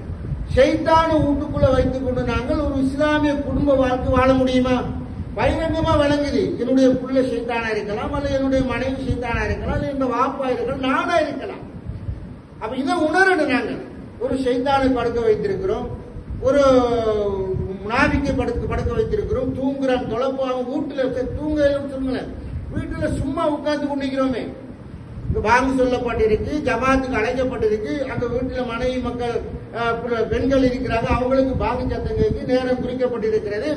A: ஷைத்தான வீட்டுக்குள்ள வைத்துக் கொண்டு நாங்கள் ஒரு இஸ்லாமிய குடும்ப வாழ்க்கை வாழ முடியுமா? பகிரங்கமா விளங்குது, என்னுடைய புள்ள ஷைத்தானா இருக்கலாம், அல்லது என்னுடைய மனைவி ஷைத்தானா இருக்கலாம், அல்லது என்னுடைய வாப்பா இருக்கலாம், நானா இருக்கலாம். அப்ப இதை உணரணும். நாங்கள் ஒரு ஷைத்தானை படுக்க வைத்திருக்கிறோம், ஒரு முனாபிக்கை படுக்க வைத்திருக்கிறோம், தூங்குறான் தொலைப்பு, அவன் வீட்டுல தூங்க சொல்லுங்களேன், வீட்டுல சும்மா உட்கார்ந்து கொண்டிருக்கிறோமே, வாங்க சொல்லப்பட்டிருக்கு, ஜமாத்துக்கு அழைக்கப்பட்டிருக்கு, அந்த வீட்டுல மனைவி மக்கள் பெண்கள் இருக்கிறாங்க, அவங்களுக்கு பாங்கு சத்தம் கேட்கு நேரம் குறிக்கப்பட்டிருக்கிறது,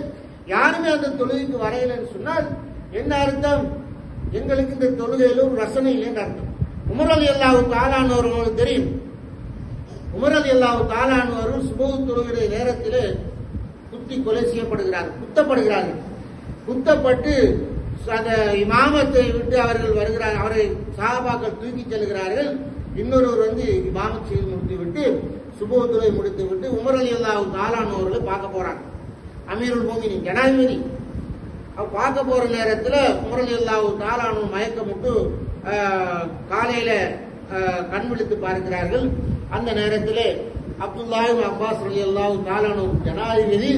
A: யாருமே அந்த தொழுகைக்கு வரையிலன்னு சொன்னால் என்ன அர்த்தம்? எங்களுக்கு இந்த தொழுகையில ஒரு ரசனை இல்லைன்னு அர்த்தம். உமர் ரலியல்லாஹு தஆலா அவர்களுக்கு தெரியும், உமர் ரலியல்லாஹு தஆலா அவர்கள் சுபஹ் தொழுகிற நேரத்திலே குத்தி கொலை குத்தப்படுகிறார்கள். குத்தப்பட்டு அந்த இமாமத்தை விட்டு அவர்கள் வருகிறார்கள், அவரை சஹாபாக்கள் தூக்கி செல்கிறார்கள். இன்னொருவர் வந்து இமாமத் செய்து முடித்து விட்டு சுபஹ் தொழுகை முடித்து விட்டு உமர் ரலியல்லாஹு தஆலா அவர்களை பார்க்க போறாங்க. அமீருல் மோமினின் ஜனாதிபதி பார்க்க போற நேரத்தில் உமர் ரலியல்லாஹு தஆலா மயக்கமுட்டு காலையில கண் விழித்து பார்க்கிறார்கள். அந்த நேரத்தில் அப்துல்லாஹ் இப்னு அப்பாஸ் ரலியல்லாஹு தஆலா ஜனாதிபதி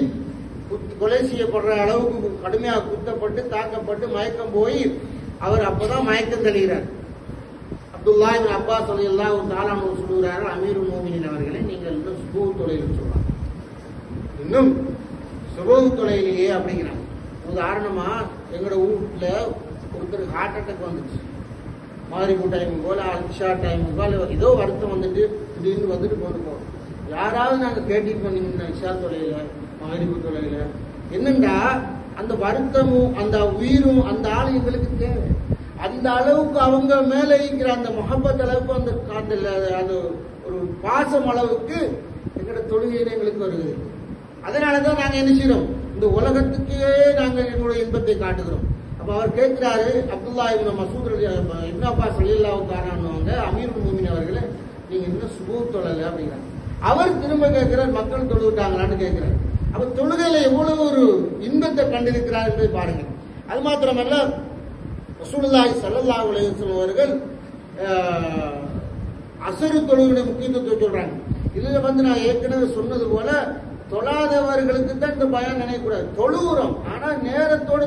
A: கொலை செய்யப்படுற அளவுக்கு கடுமையாக குத்தப்பட்டு தாக்கப்பட்டு மயக்கம் போய் அவர் அப்பதான் மயக்கம் தெளிகிறார். அப்துல்லாஹ் இப்னு அப்பாஸ் ரலியல்லாஹு தஆலா சொல்லுகிறார்கள், அமீருல் மோமினின் அவர்களே, நீங்கள் இன்னும் சுபஹ் தொழுகையில் சொல்லலாம், இன்னும் சுபஹ் தொழுகையிலேயே அப்படிங்கிறாங்க. உதாரணமா எங்களோட வீட்டுல ஒருத்தருக்கு ஹார்ட் அட்டாக் வந்துச்சு, மாரிபு டைம் போல இஷா டைம் போல ஏதோ வருத்தம் வந்துட்டு திடீர்னு வந்துட்டு கொண்டு போறோம். யாராவது நாங்க கேட்டு பண்ணீங்கன்னா இஷா தொலைல மாரிபு தொலைல என்னண்டா அந்த வருத்தமும் அந்த உயிரும் அந்த ஆளு எங்களுக்கு தேவை. அந்த அளவுக்கு அவங்க மேல இருக்கிற அந்த முஹப்பத் அளவுக்கு அந்த ஒரு பாசம் அளவுக்கு எங்களோட தொழுகையில எங்களுக்கு வருது. அதனாலதான் நாங்க என்ன செய்யறோம், இந்த உலகத்துக்கே நாங்க எங்களுடைய இன்பத்தை காட்டுகிறோம். அப்ப அவர் கேட்கிறாரு, அப்துல்லாஹ் இப்னு மஸ்ஊத் இப்னு அப்பாஸ் ரலியல்லாஹு தஆலா அமீருல் மோமினின் அவர்களே, நீங்க இன்னும் சுபஹ் தொழல அப்படிங்கிறாங்க. அவர் திரும்ப கேட்கிறார், மக்கள் தொழுவிட்டாங்களான்னு கேட்கிறார். அப்ப தொழுகையில எவ்வளவு ஒரு இன்பத்தை கண்டிருக்கிறார் என்பதை பாருங்க. அது மாத்திரமல்ல, ரசூலுல்லாஹி ஸல்லல்லாஹு அலைஹி வஸல்லம் அவர்கள் அஸ்ர் தொழுகையுடைய முக்கியத்துவத்தை சொல்றாங்க. இதுல வந்து நான் ஏற்கனவே சொன்னது போல தொழாதவர்களுக்கு தான் இந்த பயம் நினைக்கக்கூடாது. தொழுகிறோம், ஆனா நேரத்தோடு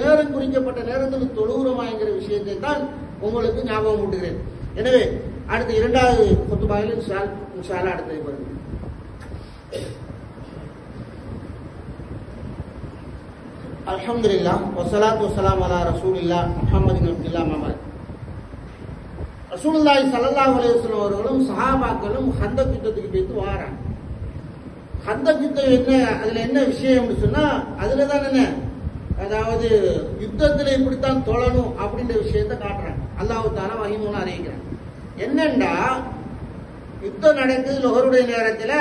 A: நேரம் குறிக்கப்பட்ட நேரத்தில் தொழுகிறோமாங்கிற விஷயத்தை தான் உங்களுக்கு ஞாபகம் ஊட்டுகிறேன். எனவே அடுத்த இரண்டாவது குத்துபாவில் இன்ஷா அல்லாஹ் அடுத்தது பாருங்க. அல்ஹம்துலில்லாஹ் வஸ்ஸலாத்து வஸ்ஸலாமு அலா ரசூலில்லாஹ் முஹம்மதின் அப்துல்லாஹ் மஹமத். ரசூலுல்லாஹி ஸல்லல்லாஹு அலைஹி வஸல்லம் அவர்களும் சஹாபாக்களும் ஹந்தக் யுத்தத்துக்கு போயிட்டு வாராங்க. ஹந்தக் யுத்தம் என்ன, அதுல என்ன விஷயம் சொன்னா, அதுலதான் என்ன, அதாவது யுத்தத்துல இப்படித்தான் தொழணும் அப்படின்ற விஷயத்த காட்டுறாங்க. அல்லாஹ் தஆலா வஹீ மூலம் அறிவிக்கிறாங்க. என்னண்டா யுத்தம் நடக்குது லொஹருடைய நேரத்துல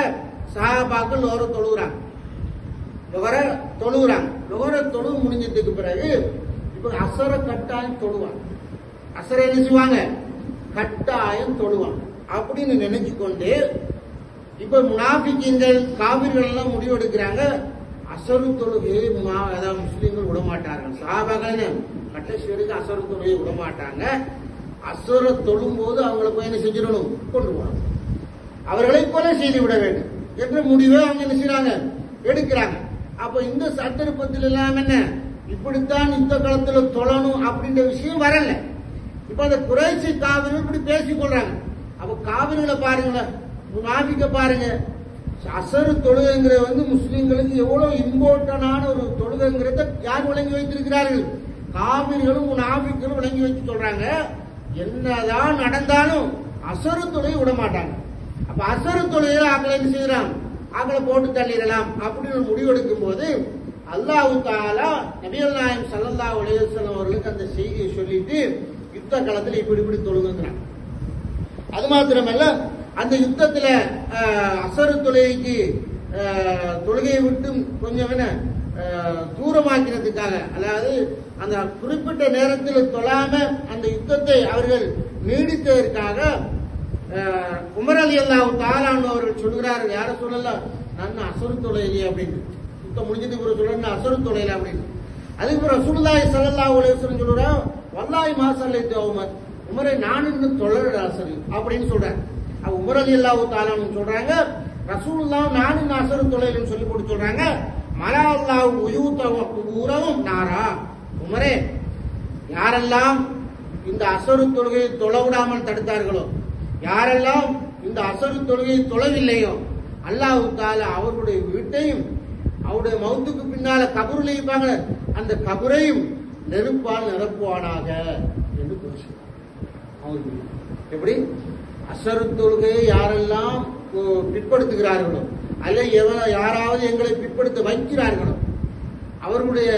A: சஹாபாக்கள் லொஹர தொழுகிறாங்க. லொஹர தொழு முடிஞ்சதுக்கு பிறகு இப்ப அசர கட்டாயம் தொழுவாங்க. அசர என்ன செய்வாங்க, கட்டாயம் தொழுவாங்க அப்படின்னு நினைச்சு கொண்டு இப்ப முனாஃபிகீன்கள் காபிர்கள் எல்லாம் முடிவெடுக்கிறாங்க, அசரு தொழுகையை அதாவது முஸ்லீம்கள் விடமாட்டார்கள். சஹாபாக்கள் கடைசி வரைக்கும் அசரு தொழுகையை விடமாட்டாங்க. அசர தொழும் போது அவங்களை போய் என்ன செஞ்சிடணும், கொண்டு போகணும், அவர்களை கொலை செய்து விட வேண்டும் என்ற முடிவை அவங்க என்ன செய்யறாங்க, எடுக்கிறாங்க. அப்ப இந்த சந்தர்ப்பத்தில் எல்லாம் என்ன, இப்படித்தான் யுத்த காலத்துல தொழணும் அப்படின்ற விஷயம் வரல. இப்ப அந்த குறைசி காவிர்கள் இப்படி பேசிக் கொள்றாங்க. அப்ப காவிர்களை பாருங்களேன், முனாஃபிக்க பாருங்க, அசரு தொழுகைங்கிற வந்து முஸ்லிம்களுக்கு எவ்வளவு இம்பார்ட்டன்டான ஒரு தொழுகைங்கிறத யார் விளங்கி வைத்திருக்கிறார்கள், காவிர்களும் முனாஃபிக்களும் விளங்கி வச்சு சொல்றாங்க. என்னதான் நடந்தாலும் அசரு தொழுகை விட மாட்டாங்க. அப்ப அசரு தொழுகையில ஆக்களை என்ன செய்யலாம், ஆக்களை போட்டு தள்ளிடலாம் அப்படின்னு முடிவெடுக்கும் போது அல்லாஹ் தஆலா நபிகள் நாயகம் ஸல்லல்லாஹு அலைஹி வஸல்லம் அவர்களுக்கு அந்த செய்தியை சொல்லிட்டு யுத்த காலத்தில் இப்படி தொழுகிறாங்க. அது மாத்திரமல்ல, அந்த யுத்தத்துல அசரு தொழுகையை விட்டு கொஞ்சம் என்ன தூரமாக்கிறதுக்காக, அதாவது அந்த குறிப்பிட்ட நேரத்தில் தொழாம அந்த யுத்தத்தை அவர்கள் நீடித்ததற்காக உமர் ரலியல்லாஹு தஆலா அவர்கள் சொல்கிறார்கள், யார சொல்லலாம், நான் அசரு தொழுகையிலே அப்படின்னு, யுத்தம் முடிஞ்சதுக்கு பிறகு சொல்ற அசரு தொழுகையில அப்படின்னு. அதுக்கு பிறகு ரசூலுல்லாஹி ஸல்லல்லாஹு அலைஹி வஸல்லம் சொல்றாங்க, வல்லாஹி மா ஸல்லைத்து உமர், உமரை நான் இன்னும் தொழல அசரு அப்படின்னு சொல்றாங்க. உமர் ரலியல்லாஹு தஆலா சொல்றாங்க, ரசூலுல்லாஹ் நானும் அசரு தொழுகைன்னு சொல்லி போட்டு சொல்றாங்க, மலா அல்லாஹ் உயூத்தஹும் குபூரஹும் நாரா, உமரே யாரெல்லாம் இந்த அசரு தொழுகையை தொழ விடாமல் தடுத்தார்களோ, யாரெல்லாம் இந்த அசரு தொழுகையை தொழவில்லையோ அல்லாஹ் தஆலா அவர்களுடைய வீட்டையும் அவருடைய மௌத்துக்கு பின்னால கபூர்ல இருப்பாங்க அந்த கபரையும் நெருப்பால் நிரப்புவானாக என்று பேசுகிறார். எப்படி அசரு தொழுகையை யாரெல்லாம் பிற்படுத்துகிறார்களோ அல்ல யாராவது எங்களை பிற்படுத்த வைக்கிறார்களோ அவர்களுடைய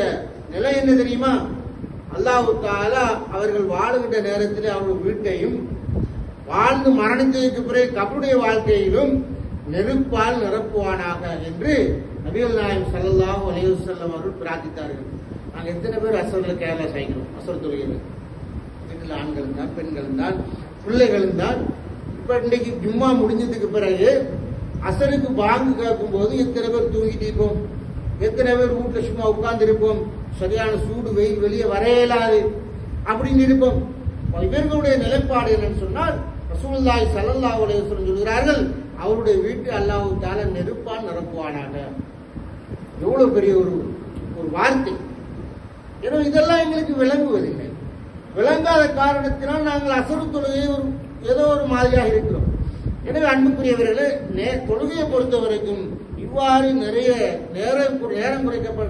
A: நிலை என்ன தெரியுமா? அல்லாஹ் தஆலா அவர்கள் வாழுகின்ற நேரத்தில் அவர்கள் வீட்டையும் வாழ்ந்து மரணித்ததற்கு பிறகு கபருடைய வாழ்க்கையிலும் நெருப்பால் நிரப்புவானாக என்று நபிகள் நாயகம் ஸல்லல்லாஹு அலைஹி வஸல்லம் அவர்கள் பிரார்த்தித்தார்கள். நாங்கள் எத்தனை பேர் அசர்ல கேரளா செய்கிறோம்? அசர் தொழுகையில் வீட்டில் ஆண்களும் தான் பெண்களும் தான் பிள்ளைகளும் தான். இப்ப இன்னைக்கு ஜும்மா முடிஞ்சதுக்கு பிறகு அசருக்கு பாங்கு கேட்கும் போது எத்தனை பேர் தூங்கிட்டு இருப்போம், எத்தனை பேர் வீட்டுல சும்மா உட்கார்ந்து இருப்போம், சரியான சூடு வெயில் வெளியே வர இயலாது அப்படின்னு இருப்போம். இவர்களுடைய நிலைப்பாடு என்னன்னு சொன்னால் ரசூலுல்லாஹி ஸல்லல்லாஹு அலைஹி வஸல்லம் சொல்கிறார்கள், அவருடைய வீட்டு அல்லாஹ் தஆலா நெருப்பால் நிரப்புவானாக. எவ்வளவு பெரிய ஒரு வார்த்தை! எனவே இதெல்லாம் எங்களுக்கு விளங்குவதில்லை. விளங்காத காரணத்தினால் நாங்கள் அசரு தொழுகையை ஏதோ ஒரு மாதிரியாக இருக்கிறோம். எனவே அன்புக்குரியவர்களே, தொழுகையை பொறுத்த வரைக்கும் இவ்வாறு நிறைய நேரம்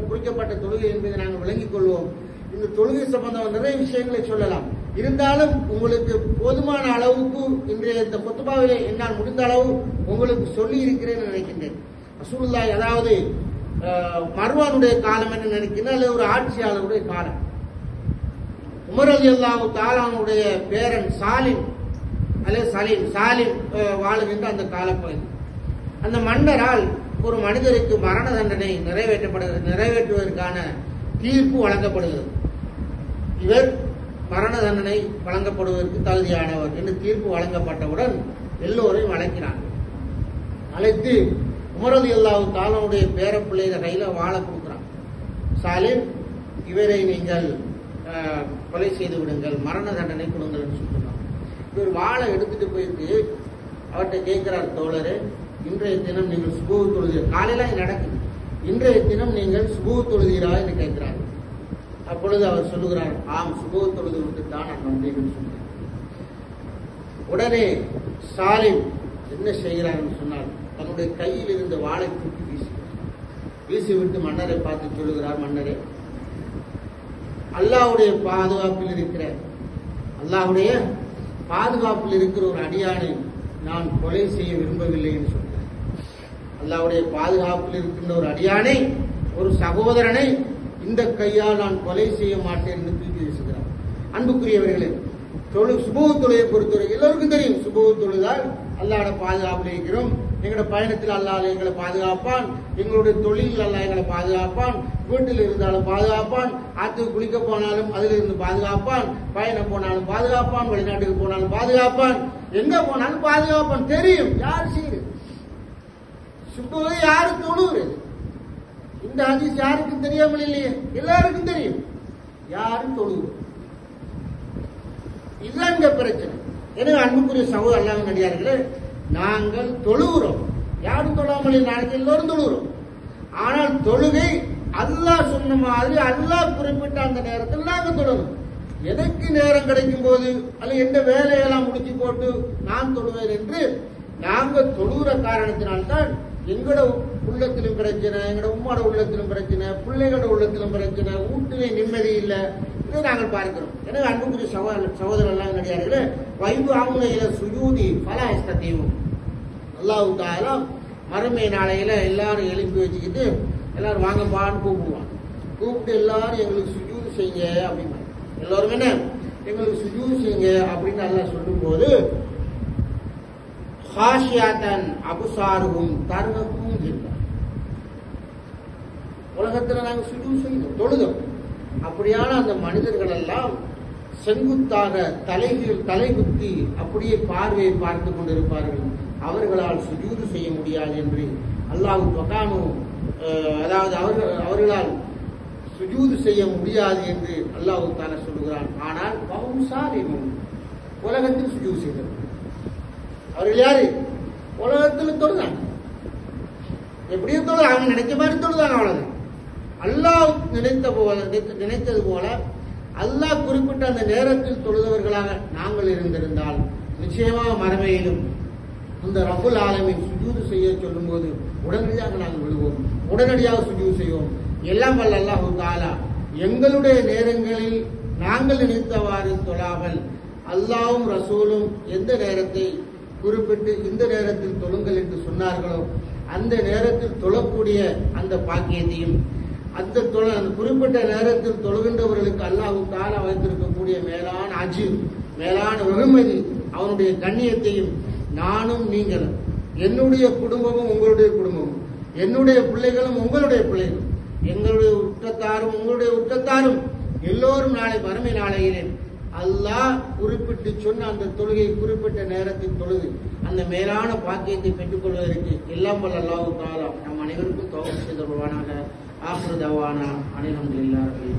A: குறிக்கப்பட்ட தொழுகை என்பதை நாங்கள் விளங்கிக் கொள்வோம். இந்த தொழுகை சம்பந்தம் நிறைய விஷயங்களை சொல்லலாம். இருந்தாலும் உங்களுக்கு போதுமான அளவுக்கு இன்றைய இந்த குத்பாவிலே என்னால் முடிந்த அளவு உங்களுக்கு சொல்லி இருக்கிறேன் நினைக்கின்றேன். ரசூலுல்லாஹி அதாவது மர்வானுடைய காலம் என்று நினைக்கிறேன், அல்லது ஒரு ஆட்சியாளருடைய காலம். உமர் ரலியல்லாஹு தஆலாவுடைய பேரன் சாலிம் வாழுகின்ற அந்த காலப்பகுதி. அந்த மன்னரால் ஒரு மனிதருக்கு மரண தண்டனை நிறைவேற்றுவதற்கான தீர்ப்பு வழங்கப்படுகிறது. இவர் மரண தண்டனை வழங்கப்படுவதற்கு தகுதியானவர் என்று தீர்ப்பு வழங்கப்பட்டவுடன் எல்லோரையும் அழைக்கிறார்கள். அழைத்து உமர் ரலியல்லாஹு தஆலாவுடைய பேரப்பிள்ளைய கையில வாழை கொடுக்கிறான். சாலிம், இவரை நீங்கள் கொலை செய்து விடுங்கள், மரண தண்டனை கொடுங்கள் என்று சொல்றாங்க. இவர் வாழை எடுத்துட்டு போயிட்டு அவர்கிட்ட கேட்கிறார், தோழரே, இன்றைய தினம் நீங்கள் சுபூ தொழுதீர், காலையில நடக்குது, இன்றைய தினம் நீங்கள் சுபூ தொழுதீரா என்று கேட்கிறார். அப்பொழுது அவர் சொல்லுகிறார், ஆம், சுபூ தொழுது விட்டு தான் நான் வந்தேன் சொன்னார். உடனே சாலிம் என்ன செய்கிறார் என்று சொன்னால் தன்னுடைய கையில் இருந்த வாளை தூக்கி வீசிவிட்டு மன்னரை பார்த்து சொல்லுகிறார், மன்னரே, அல்லாஹ்வுடைய பாதுகாப்பில் இருக்கிற ஒரு அடியானை நான் கொலை செய்ய விரும்பவில்லை என்று சொன்னார். அல்லாஹ்வுடைய பாதுகாப்பில் இருக்கின்ற ஒரு அடியானை, ஒரு சகோதரனை இந்த கையால் நான் கொலை செய்ய மாட்டேன் என்று தூக்கி வீசுகிறார். அன்புக்குரியவர்களே, சுபூ தொழுகையை பொறுத்தவரை எல்லோருக்கும் தெரியும், சுபூ தொழுதால் அல்லாஹ்வுடைய பாதுகாப்பில் இருக்கிறோம். எங்களோட பயணத்தில் அல்லாஹ் எங்களை பாதுகாப்பான், எங்களுடைய தொழிலில் அல்லாஹ் எங்களை பாதுகாப்பான், வீட்டில் இருந்தாலும் பாதுகாப்பான், ஆற்றுக்கு குளிக்க போனாலும் அதில் இருந்து பாதுகாப்பான், பயணம் போனாலும் பாதுகாப்பான், வெளிநாட்டுக்கு போனாலும் பாதுகாப்பான், எங்க போனாலும் பாதுகாப்பான். தெரியும் யார் செய்யுது, சுபூவை யாரு தொழுகிறது. இந்த ஹதீஸ் யாருக்கும் தெரியாமல் இல்லையே, எல்லாருக்கும் தெரியும் யாரும் தொழுகிறது. இதுதான் இந்த பிரச்சனை. எனவே அன்புக்குரிய சகோதர அல்லாஹ்வின் அடியார்களே, நாங்கள் தொழுகிறோம், யாரும் தொழாமல் நாளைக்கு எல்லோரும் தொழுகிறோம். ஆனால் தொழுகை அல்லாஹ் சொன்ன மாதிரி அல்லாஹ் குறிப்பிட்ட அந்த நேரத்தில் நாங்கள் தொழணும். எதற்கு நேரம் கிடைக்கும் போது அல்ல எந்த வேலையெல்லாம் முடிச்சு போட்டு நான் தொழுவேன் என்று நாங்கள் தொழுகிற காரணத்தினால்தான் எங்களோட உள்ளத்திலும் பிரச்சனை, எங்களோட உம்மாட உள்ளத்திலும் பிரச்சனை, பிள்ளைகளோட உள்ளத்திலும் பிரச்சனை, வீட்டிலே நிம்மதி இல்லை. இதை நாங்கள் பார்க்கிறோம். எனவே அன்புக்குரிய சகோதரர் எல்லாம் கிடையாது. வைபு ஆமுனையில சுஜூதி பல இஷ்டத்தையும் அல்லாஹ் தஆலா மறுமை நாளையில எல்லாரும் எழுப்பி வச்சுக்கிட்டு எல்லாரும் வாங்கப்பான்னு கூப்பிடுவாங்க. கூப்பிட்டு எல்லாரும் எங்களுக்கு சுஜூது செய்யுங்க அப்படின்னு, எல்லாரும் என்ன எங்களுக்கு சுஜூது செய்யுங்க அப்படின்னு அல்லாஹ் சொல்லும் போது ஹாஷியாத்தன் அபுசாருகும் தர்மக்கும் ஜில்லா, உலகத்துல நாங்க சுஜூது செய்யணும், தொழுதோம். அப்படியான அந்த மனிதர்கள் எல்லாம் செங்குத்தாக தலைகுத்தி அப்படியே பார்வையை பார்த்து கொண்டிருப்பார்கள். அவர்களால் சுஜூது செய்ய முடியாது என்று அல்லாஹ் தஆலா, அதாவது அவர்களால் சுஜூது செய்ய முடியாது என்று அல்லாஹ் தஆலா சொல்லுகிறான். ஆனால் வஹும் சாலிமூன், உலகத்தில் சுஜூது செய்தார்கள். அவர்கள் யாரு? உலகத்தில் தொழுதாங்க. எப்படியும் தொழுது அவங்க நினைச்ச மாதிரி தொழுதாங்க, அவ்வளவுதான். அல்லாஹ் நினைத்தது போல அல்லாஹ் குறிப்பிட்ட அந்த நேரத்தில் தொழுதவர்களாக நாங்கள் இருந்திருந்தால் நிச்சயமாக மறுமையிலும் அந்த ரப்புல் ஆலமீன் சுஜூது செய்ய சொல்லும்போது உடனடியாக நாங்கள் விடுவோம், உடனடியாக சுஜூது செய்வோம். எல்லாம் வல்ல அல்லாஹ் தஆலா எங்களுடைய நேரங்களில் நாங்கள் நினைத்தவாறு தொழாமல் அல்லாஹ்வும் ரசூலும் எந்த நேரத்தை குறிப்பிட்டு இந்த நேரத்தில் தொழுங்கள் என்று சொன்னார்களோ அந்த நேரத்தில் தொழக்கூடிய அந்த பாக்கியத்தையும் அந்த குறிப்பிட்ட நேரத்தில் தொழுகின்றவர்களுக்கு அல்லாஹ் தஆலா வைத்திருக்கக்கூடிய மேலான அஜீர், மேலான வெகுமதி, அவனுடைய கண்ணியத்தையும் நானும் நீங்களும், என்னுடைய குடும்பமும் உங்களுடைய குடும்பமும், என்னுடைய பிள்ளைகளும் உங்களுடைய பிள்ளைகளும், எங்களுடைய உற்றத்தாரும் உங்களுடைய உற்றத்தாரும் எல்லோரும் நாளை மறுமை நாளையிலே அல்லாஹ் குறிப்பிட்டு சொன்ன அந்த தொழுகை குறிப்பிட்ட நேரத்தில் தொழுது அந்த மேலான பாக்கியத்தை பெற்றுக் கொள்வதற்கு எல்லாம் வல்ல அல்லாஹ் தஆலா நம் அனைவருக்கும் தௌஃபீக் செய்து தருவானாக. ஆஃபிரு தஅவானா அல்ஹம்துலில்லாஹி.